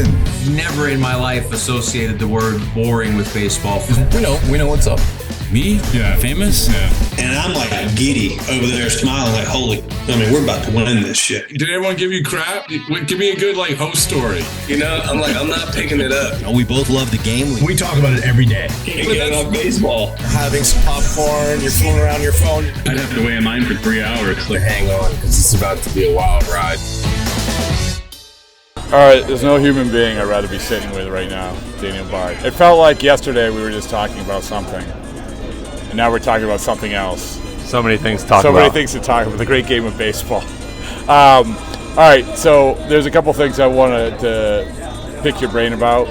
listen, never in my life associated the word boring with baseball. We know what's up. Me? Yeah. Famous? Yeah. And I'm like giddy over there smiling like, we're about to win this shit. Did everyone give you crap? Give me a good host story. I'm not picking it up. We both love the game. We talk about it every day. Can't get enough baseball. Having some popcorn, you're fooling around your phone. I'd have to wait in line for 3 hours. Hang on, because it's about to be a wild ride. All right, there's no human being I'd rather be sitting with right now, Daniel Bard. It felt like yesterday we were just talking about something, and now we're talking about something else. So many things to talk about. So many things to talk about. The great game of baseball. All right, so there's a couple things I wanted to pick your brain about.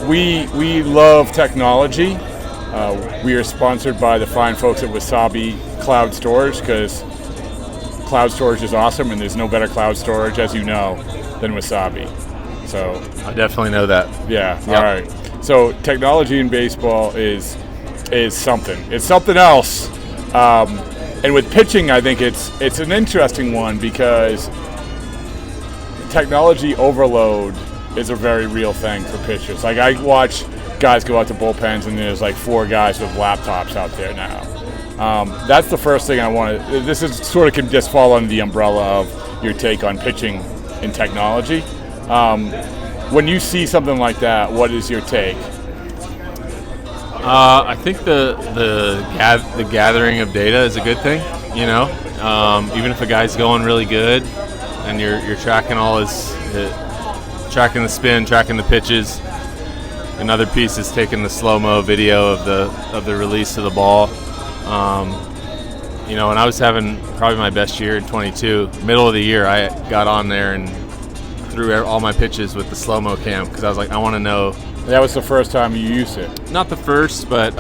We love technology. We are sponsored by the fine folks at Wasabi Cloud Storage because cloud storage is awesome, and there's no better cloud storage, as you know, than Wasabi. So I definitely know that. Yeah. Yep. All right. So technology in baseball is something. It's something else. And with pitching, I think it's an interesting one because technology overload is a very real thing for pitchers. Like I watch guys go out to bullpens, and there's 4 guys with laptops out there now. That's the first thing I want to. This is sort of can just fall under the umbrella of your take on pitching and technology. When you see something like that, what is your take? I think the gathering of data is a good thing. Even if a guy's going really good, and you're tracking tracking the spin, tracking the pitches. Another piece is taking the slow-mo video of the release of the ball. When I was having probably my best year in 22, middle of the year, I got on there and threw all my pitches with the slow-mo cam because I was like, I want to know. That was the first time you used it? Not the first, but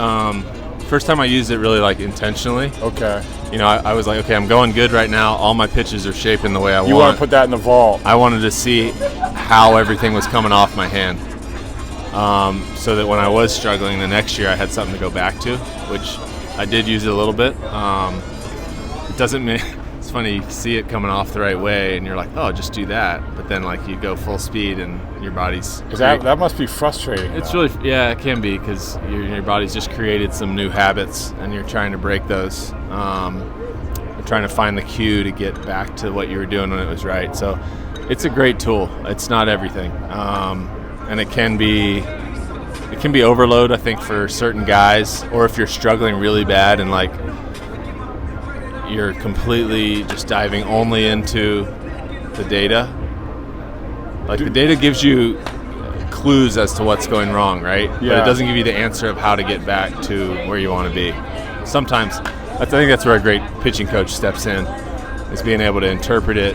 first time I used it really intentionally. Okay. I was like, okay, I'm going good right now. All my pitches are shaping the way I want. You want to put that in the vault. I wanted to see how everything was coming off my hand. So that when I was struggling the next year, I had something to go back to, which I did use it a little bit. It doesn't mean it's funny, you see it coming off the right way, and you're like, oh, just do that. But then you go full speed, and your body's that must be frustrating. It's really it can be because your body's just created some new habits, and you're trying to break those. You're trying to find the cue to get back to what you were doing when it was right. So it's a great tool. It's not everything. And it can be overload, I think, for certain guys, or if you're struggling really bad and you're completely just diving only into the data. The data gives you clues as to what's going wrong, right? Yeah. But it doesn't give you the answer of how to get back to where you want to be. Sometimes, I think that's where a great pitching coach steps in, is being able to interpret it,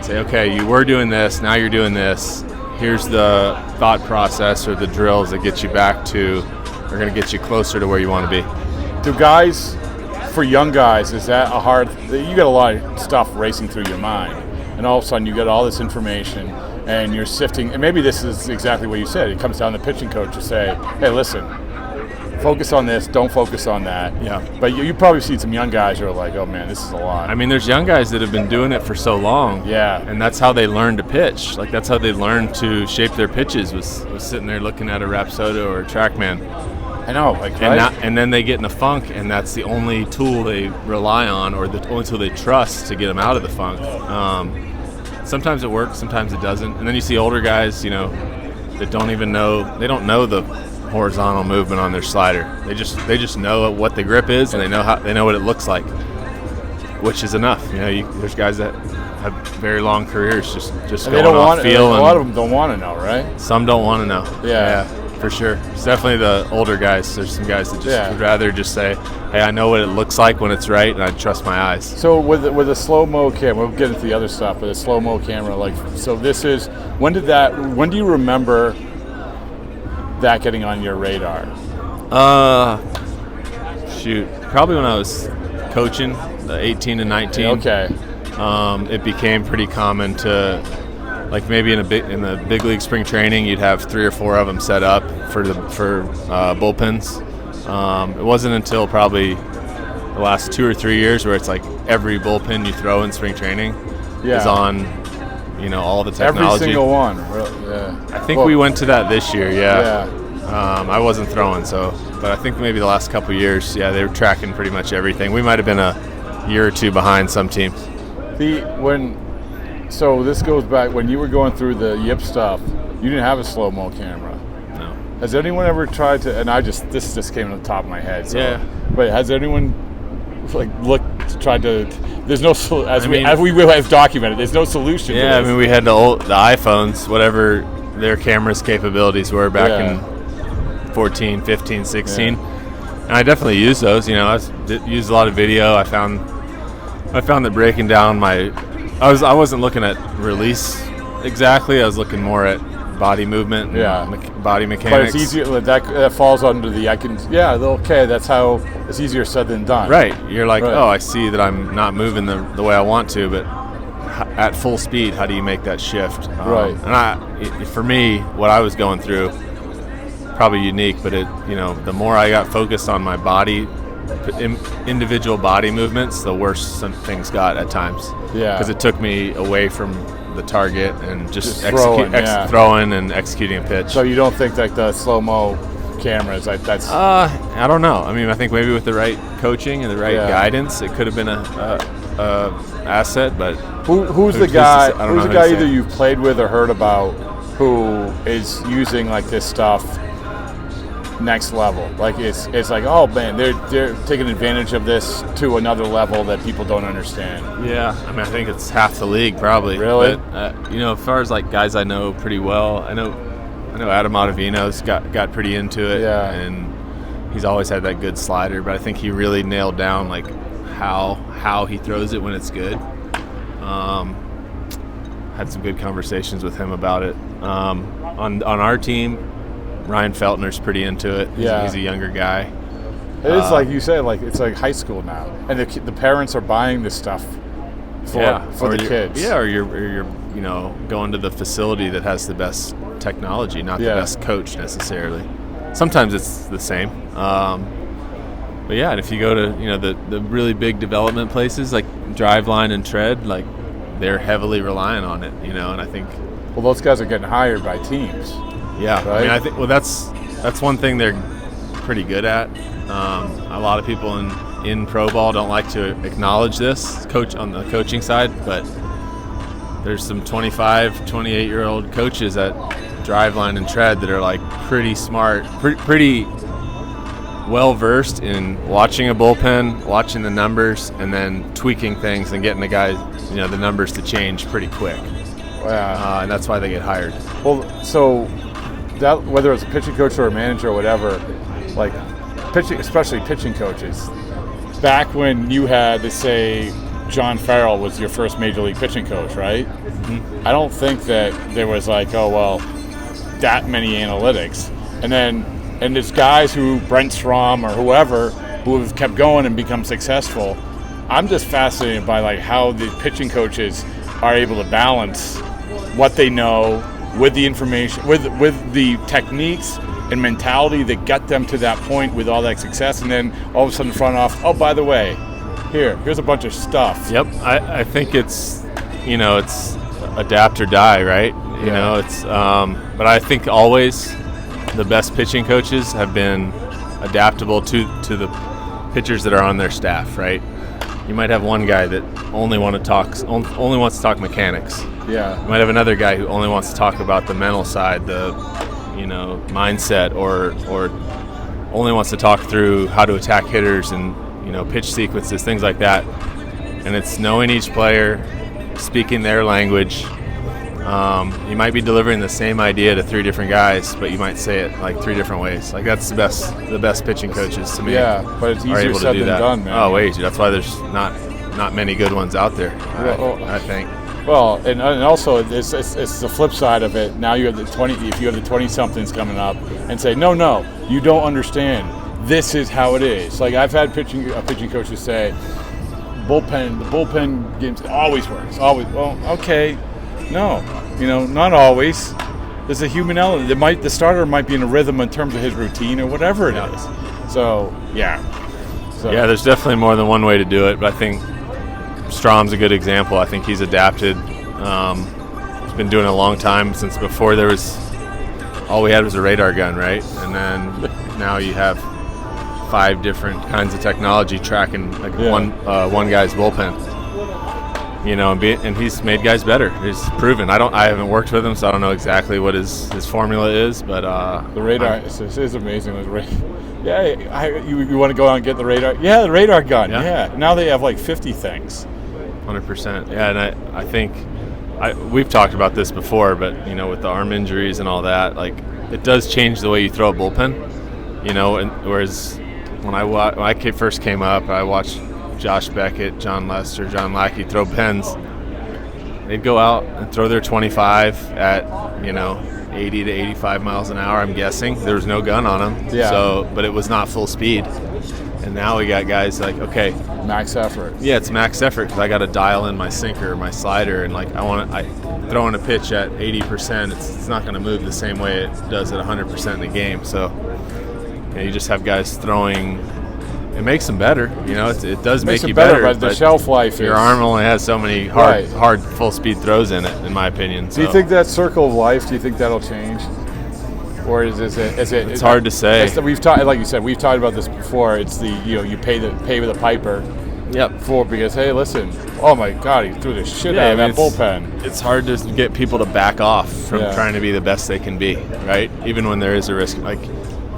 say, okay, you were doing this, now you're doing this. Here's the thought process or the drills that get you back to, are going to get you closer to where you want to be. Do guys, for young guys, is that a hard, you got a lot of stuff racing through your mind, and all of a sudden you get all this information, and you're sifting, and maybe this is exactly what you said, it comes down to the pitching coach to say, hey, listen, focus on this, don't focus on that. Yeah. But you probably see some young guys who are like, oh man, this is a lot. I mean, there's young guys that have been doing it for so long. Yeah. And that's how they learn to pitch. That's how they learn to shape their pitches, was sitting there looking at a Rapsodo or a TrackMan. I know, right? And then they get in a funk, and that's the only tool they rely on, or the only tool they trust to get them out of the funk. Sometimes it works, sometimes it doesn't. And then you see older guys, that don't even know, they don't know the horizontal movement on their slider. They just know what the grip is, and they know what it looks like, which is enough. There's guys that have very long careers just going off feel. A lot of them don't want to know, right? Some don't want to know. Yeah, for sure. It's definitely the older guys. There's some guys that just would rather just say, hey, I know what it looks like when it's right, and I trust my eyes. So with a slow-mo camera, we'll get into the other stuff, but a slow-mo camera, so this is, when do you remember that getting on your radar? Probably when I was coaching, the 18 and 19. Okay. It became pretty common to, maybe in the big league spring training, you'd have 3 or 4 of them set up for bullpens. It wasn't until probably the last 2 or 3 years where it's every bullpen you throw in spring training is on all the technology. Every single one. Really, yeah. I think we went to that this year. Yeah. I wasn't throwing, but I think maybe the last couple of years, they were tracking pretty much everything. We might have been a year or two behind some teams. So this goes back when you were going through the Yip stuff. You didn't have a slow-mo camera. No. Has anyone ever tried to? And this just came to the top of my head. So, yeah. But has anyone tried to? There's no as we will have documented. There's no solution. Yeah, to this. we had the iPhones, whatever their camera's capabilities were back in 14, 15, 16. Yeah. And I definitely used those. I used a lot of video. I found that breaking down I wasn't looking at release exactly. I was looking more at body movement, body mechanics. But it's easier. That falls under the okay. That's how it's easier said than done. Right. You're like, oh, I see that I'm not moving the way I want to, but at full speed, how do you make that shift? Right. And for me, what I was going through, probably unique, but the more I got focused on my body, individual body movements, the worse some things got at times. Yeah. Because it took me away from the target and just throwing and executing a pitch. So you don't think the slow-mo cameras that's? I don't know. I think maybe with the right coaching and the right guidance, it could have been a asset. But who's the guy? Who's the guy either you've played with or heard about who is using this stuff next level? It's like, oh man, they're taking advantage of this to another level that people don't understand. Yeah, I think it's half the league probably. Really? But, as far as guys I know pretty well, I know Adam Ottavino's got pretty into it. Yeah. And he's always had that good slider, but I think he really nailed down how he throws it when it's good. Had some good conversations with him about it. On our team, Ryan Feltner's pretty into it. He's a younger guy. It is like you said, it's like high school now, and the parents are buying this stuff for the kids. Yeah, or you're going to the facility that has the best technology, not the best coach necessarily. Sometimes it's the same. But and if you go to the really big development places like Driveline and Tread, they're heavily relying on it. And I think those guys are getting hired by teams. Yeah, right? I think that's one thing they're pretty good at. A lot of people in pro ball don't like to acknowledge this on the coaching side, but there's some 25, 28-year-old coaches at Driveline and Tread that are pretty smart, pretty well versed in watching a bullpen, watching the numbers, and then tweaking things and getting the guys, the numbers to change pretty quick. Wow. And that's why they get hired. Well, so that whether it's a pitching coach or a manager or whatever, especially pitching coaches, back when you had to say John Farrell was your first major league pitching coach, right? Mm-hmm. I don't think that there was that many analytics. And there's guys who, Brent Strom or whoever, who have kept going and become successful. I'm just fascinated by how the pitching coaches are able to balance what they know with the information, with the techniques and mentality that got them to that point with all that success, and then all of a sudden front off, oh, by the way, here's a bunch of stuff. Yep, I think it's adapt or die, right? But I think always the best pitching coaches have been adaptable to the pitchers that are on their staff, right? You might have one guy that only wants to talk mechanics. Yeah. You might have another guy who only wants to talk about the mental side, the mindset, or only wants to talk through how to attack hitters and pitch sequences, things like that. And it's knowing each player, speaking their language. You might be delivering the same idea to three different guys, but you might say it 3 different ways. That's the best pitching coaches to me. Yeah, but it's easier able said to do than that. done, man. Oh, wait, that's why there's not many good ones out there. I think. Well, and also it's the flip side of it. Now you have if you have the 20-somethings coming up and say, no, you don't understand. This is how it is. I've had pitching coaches say, the bullpen games always works. Always. Well, okay, no, not always. There's a human element. The starter might be in a rhythm in terms of his routine or whatever it is. So yeah. There's definitely more than one way to do it, but I think Strom's a good example. I think he's adapted been doing it a long time, since before there was all we had was a radar gun, right? And then now you have 5 different kinds of technology tracking one guy's bullpen. You know, and he's made guys better. He's proven. I haven't worked with him, so I don't know exactly what his formula is. But the radar is amazing. You want to go out and get the radar? Yeah, the radar gun. Yeah. Now they have like 50 things. 100%. Yeah, and I think we've talked about this before, but you know, with the arm injuries and all that, like it does change the way you throw a bullpen. You know, and whereas when I first came up, I watched Josh Beckett, John Lester, John Lackey throw pens. They'd go out and throw their 25 at, you know, 80 to 85 miles an hour, I'm guessing. There was no gun on them. Yeah. So, but it was not full speed. And now we got guys like, okay. Max effort. Yeah, it's max effort because I got to dial in my sinker, my slider, and like I throwing a pitch at 80%, it's not going to move the same way it does at 100% in the game. So, you know, you just have guys throwing. It makes them better, you know. It does make you better, but the shelf life. Your arm only has so many hard full speed throws in it, in my opinion. Do you think that circle of life? Do you think that'll change, or is it? It's hard to say. We've talked, like you said, we've talked about this before. It's you pay with the piper. Yep. Because hey, listen, oh my God, he threw the shit out of that bullpen. It's hard to get people to back off from trying to be the best they can be, right? Even when there is a risk, like.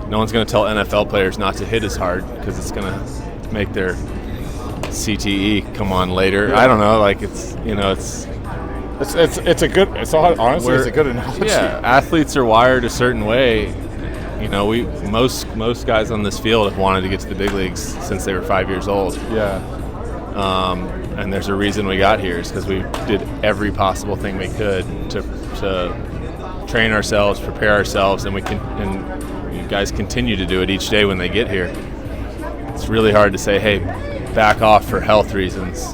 No one's going to tell NFL players not to hit as hard because it's going to make their CTE come on later. Yeah. I don't know. Like it's a good analogy. Yeah, athletes are wired a certain way. You know, most guys on this field have wanted to get to the big leagues since they were 5 years old. Yeah. And there's a reason we got here is because we did every possible thing we could to train ourselves, prepare ourselves, and guys continue to do it each day when they get here. It's really hard to say, hey, back off for health reasons.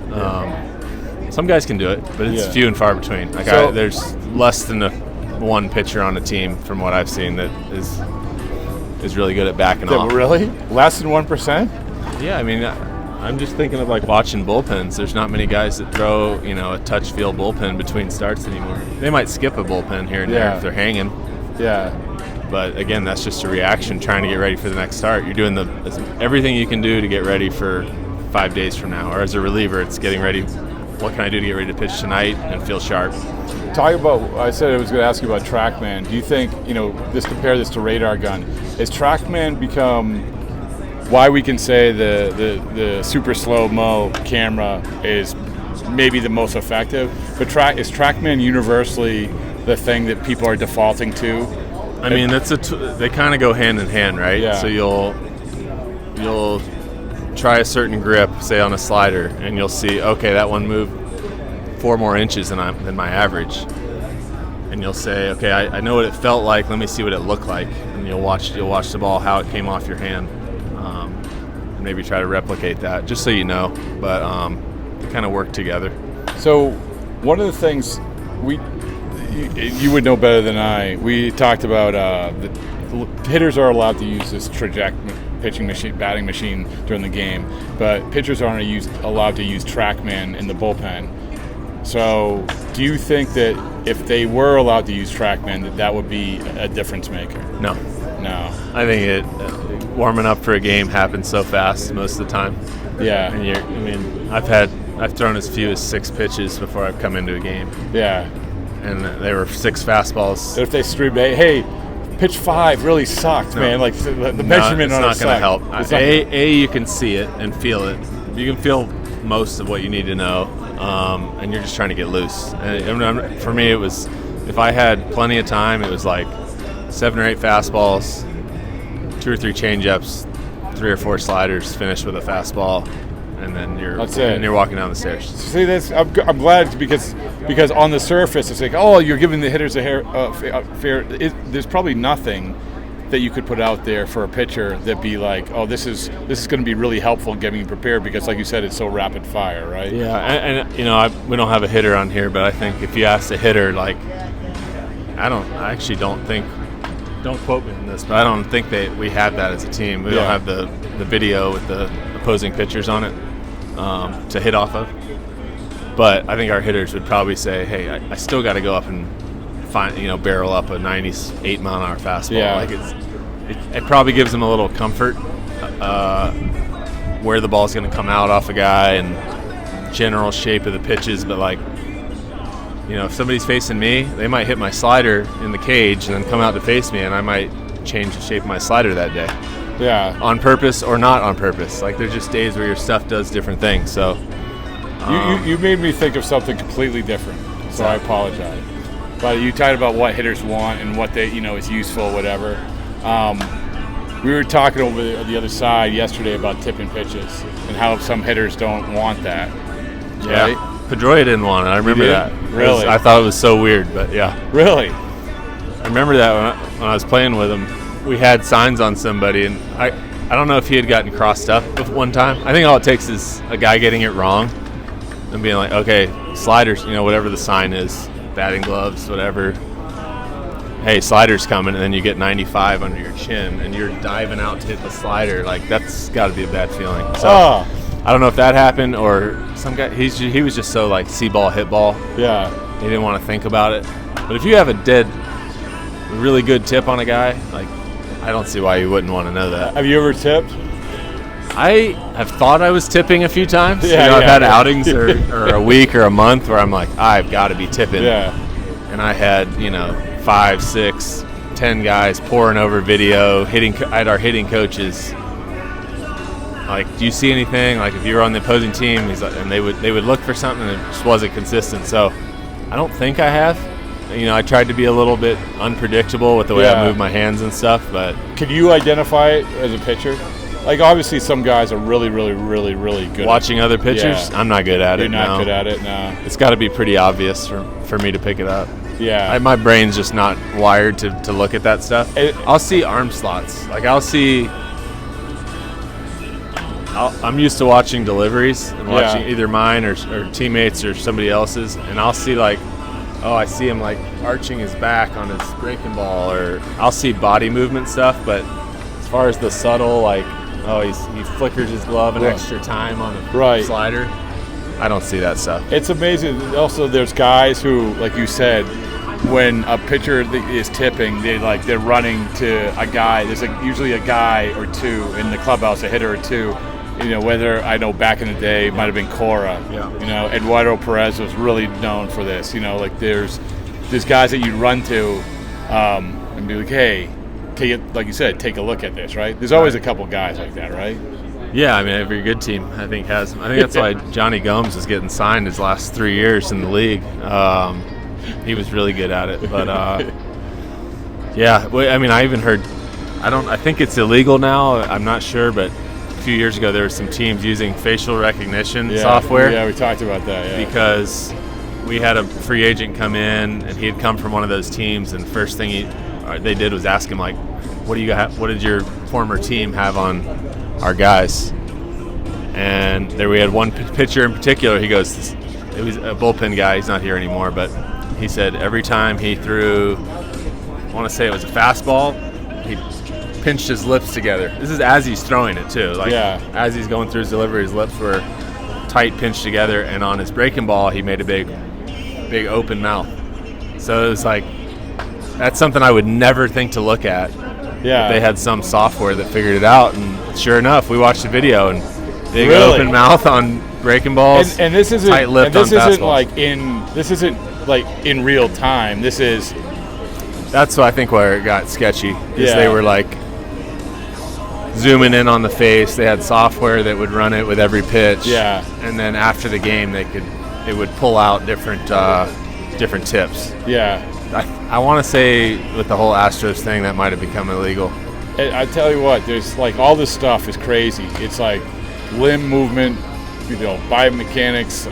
Some guys can do it, but it's few and far between. Like there's less than one pitcher on a team, from what I've seen, that is really good at backing off. Really? Less than 1%? Yeah, I mean, I'm just thinking of like watching bullpens. There's not many guys that throw, you know, a touch feel bullpen between starts anymore. They might skip a bullpen here and there if they're hanging. Yeah. But again, that's just a reaction trying to get ready for the next start. You're doing everything you can do to get ready for 5 days from now. Or as a reliever, it's getting ready. What can I do to get ready to pitch tonight and feel sharp? Talk about. I said I was going to ask you about TrackMan. Do you think, you know, compare this to radar gun? Is TrackMan become why we can say the super slow mo camera is maybe the most effective? But is TrackMan universally the thing that people are defaulting to? I mean, they kind of go hand in hand, right? Yeah. So you'll try a certain grip, say on a slider, and you'll see, okay, that one moved 4 more inches than my average. And you'll say, okay, I know what it felt like. Let me see what it looked like. And you'll watch the ball, how it came off your hand, and maybe try to replicate that, just so you know. But they kind of work together. So one of the things you would know better than I. We talked about the hitters are allowed to use this batting machine during the game, but pitchers aren't allowed to use TrackMan in the bullpen. So, do you think that if they were allowed to use TrackMan, that would be a difference maker? No. I think warming up for a game happens so fast most of the time. Yeah. And I've thrown as few as 6 pitches before I've come into a game. Yeah. And they were 6 fastballs. If they stream, hey, pitch 5 really sucked, man. Like the measurement on it. It's not going to help. You can see it and feel it. You can feel most of what you need to know, and you're just trying to get loose. And for me, it was, if I had plenty of time, it was like 7 or 8 fastballs, 2 or 3 changeups, 3 or 4 sliders, finish with a fastball. And then you're walking down the stairs. See, I'm glad because on the surface it's like, oh, you're giving the hitters a fair. There's probably nothing that you could put out there for a pitcher that'd be like, oh, this is going to be really helpful in getting you prepared, because like you said, it's so rapid fire, right? Yeah, and you know, we don't have a hitter on here, but I think if you ask a hitter, like, I actually don't think. Don't quote me on this, but I don't think we have that as a team. We don't have the video with the opposing pitchers on it to hit off of. But I think our hitters would probably say, hey, I still got to go up and barrel up a 98 mile an hour fastball. Yeah. Like it probably gives them a little comfort where the ball's going to come out off a guy and general shape of the pitches. But like, if somebody's facing me, they might hit my slider in the cage and then come out to face me, and I might change the shape of my slider that day. Yeah. On purpose or not on purpose. Like, there's just days where your stuff does different things. So you made me think of something completely different, so I apologize. But you talked about what hitters want and what they, is useful, whatever. We were talking over the other side yesterday about tipping pitches and how some hitters don't want that. Yeah. Right? Pedroia didn't want it. I remember that. Really? I thought it was so weird, but yeah. Really? I remember that when I was playing with him. We had signs on somebody, and I don't know if he had gotten crossed up one time. I think all it takes is a guy getting it wrong and being like, okay, sliders, whatever the sign is, batting gloves, whatever. Hey, slider's coming, and then you get 95 under your chin, and you're diving out to hit the slider. Like, that's got to be a bad feeling. So I don't know if that happened or some guy. He was just so like see ball, hit ball. Yeah. He didn't want to think about it. But if you have a really good tip on a guy, like, I don't see why you wouldn't want to know that. Have you ever tipped? I have thought I was tipping a few times. Yeah, I've had outings or a week or a month where I'm like, I've got to be tipping. Yeah. And I had 5, 6, 10 guys pouring over video, I had our hitting coaches. Like, do you see anything? Like, if you were on the opposing team, he's like, and they would look for something and it just wasn't consistent. So I don't think I have. I tried to be a little bit unpredictable with the way I move my hands and stuff. But could you identify it as a pitcher? Like, obviously, some guys are really, really, really, really good watching other pitchers. Yeah. I'm not good at it. You're not good at it. No. It's got to be pretty obvious for me to pick it up. Yeah. My brain's just not wired to look at that stuff. I'll see arm slots. Like, I'm used to watching deliveries and watching either mine or teammates or somebody else's, and I'll see I see him like arching his back on his breaking ball, or I'll see body movement stuff. But as far as the subtle, like, he flickers his glove an extra time on the slider, I don't see that stuff. It's amazing. Also, there's guys who, like you said, when a pitcher is tipping, they're running to a guy. There's usually a guy or two in the clubhouse, a hitter or two. Whether I know back in the day it might have been Cora. Yeah. Eduardo Perez was really known for this. Like there's guys that you run to and be like, hey, like you said, take a look at this, right? There's always a couple guys like that, right? Yeah, I mean, every good team I think has them. I think that's why Johnny Gomes is getting signed his last 3 years in the league. He was really good at it, but yeah. I mean, I even heard. I think it's illegal now. I'm not sure, but a few years ago there were some teams using facial recognition software. Yeah, we talked about that. Yeah. Because we had a free agent come in, and he had come from one of those teams, and the first thing they did was ask him, like, what did your former team have on our guys? And there we had one pitcher in particular. He goes, it was a bullpen guy. He's not here anymore, but he said every time he threw, I want to say it was a fastball, he pinched his lips together. This is as he's throwing it too. Like, as he's going through his delivery, his lips were tight, pinched together, and on his breaking ball, he made a big open mouth. So it was like, that's something I would never think to look at. Yeah. They had some software that figured it out, and sure enough, we watched the video, and big open mouth on breaking balls, and this isn't tight-lipped on fastballs. This isn't like in real time. This is. That's I think where it got sketchy. Is they were like zooming in on the face. They had software that would run it with every pitch. Yeah. And then after the game, it would pull out different tips. Yeah. I want to say with the whole Astros thing that might have become illegal. I tell you what, there's like all this stuff is crazy. It's like limb movement, biomechanics,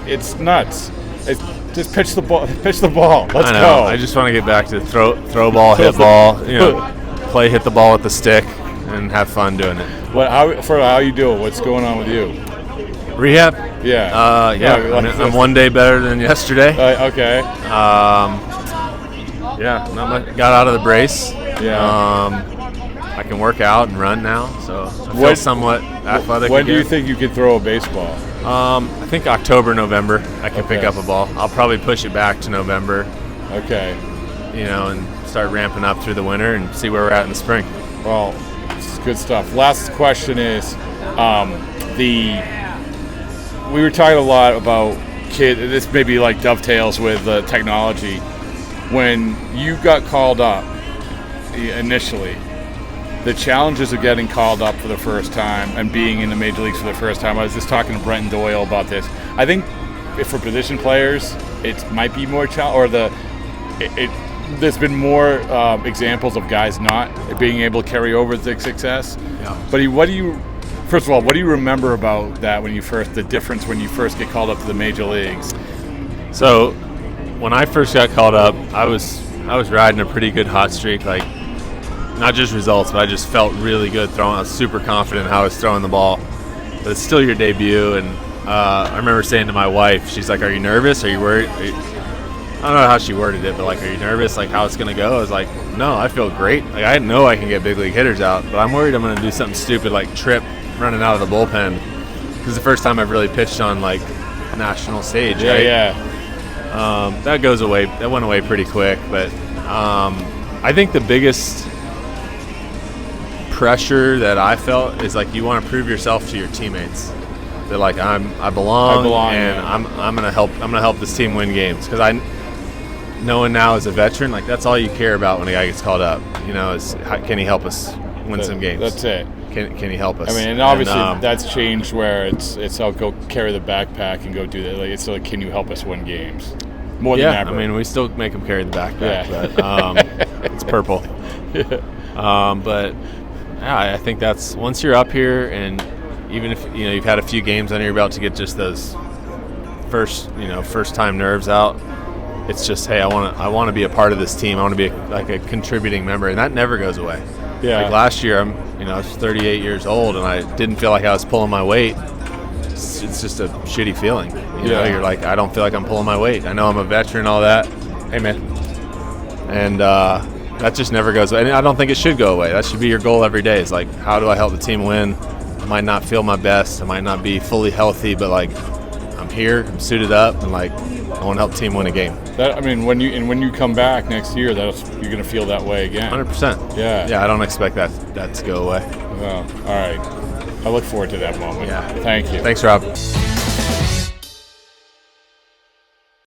it's nuts. It's just pitch the ball. Let's go. I just want to get back to throw ball, hit ball, play, hit the ball with the stick, and have fun doing it. How you doing? What's going on with you? Rehab? Yeah. I'm one day better than yesterday. Okay. Not much. Got out of the brace. Yeah. I can work out and run now, so I feel somewhat athletic. When do you think you can throw a baseball? I think October, November, I can pick up a ball. I'll probably push it back to November. Okay. And start ramping up through the winter and see where we're at in the spring. Well, this is good stuff. Last question is, we were talking a lot about this maybe like dovetails with technology. When you got called up initially, the challenges of getting called up for the first time and being in the major leagues for the first time, I was just talking to Brenton Doyle about this. I think if for position players, it might be more challenging, there's been more examples of guys not being able to carry over the success. Yeah. But first of all, what do you remember about that the difference when you first get called up to the major leagues? So when I first got called up, I was riding a pretty good hot streak, like not just results, but I just felt really good throwing. I was super confident in how I was throwing the ball. But it's still your debut, and I remember saying to my wife, she's like, "Are you nervous? Are you worried?" I don't know how she worded it, but like, "Are you nervous? Like, how it's gonna go?" I was like, "No, I feel great. Like, I know I can get big league hitters out, but I'm worried I'm gonna do something stupid like trip running out of the bullpen." This is the first time I've really pitched on like national stage, right? Yeah. That goes away. That went away pretty quick, but I think the biggest pressure that I felt is like you want to prove yourself to your teammates. They're like, I belong, and yeah. I'm gonna help this team win games, because knowing now as a veteran, like that's all you care about when a guy gets called up. Is can he help us win some games? That's it. Can he help us? I mean, and obviously that's changed where it's I'll go carry the backpack and go do that. Like it's like, can you help us win games? More than ever. I mean, we still make them carry the backpack, but it's purple. But yeah, I think that's once you're up here, and even if you've had a few games under your belt to get just those first time nerves out, it's just, hey, I want to be a part of this team. I want to be like a contributing member, and that never goes away. Yeah. Like last year, I was 38 years old, and I didn't feel like I was pulling my weight. It's just a shitty feeling. You're like, I don't feel like I'm pulling my weight. I know I'm a veteran, all that. Hey, man. And that just never goes away. And I don't think it should go away. That should be your goal every day. Is like, how do I help the team win? I might not feel my best. I might not be fully healthy, but like, I'm here, I'm suited up, and like, I want to help the team win a game. When you come back next year, you're going to feel that way again. 100%. Yeah. I don't expect that to go away. Well, all right. I look forward to that moment. Yeah. Thank you. Thanks, Rob.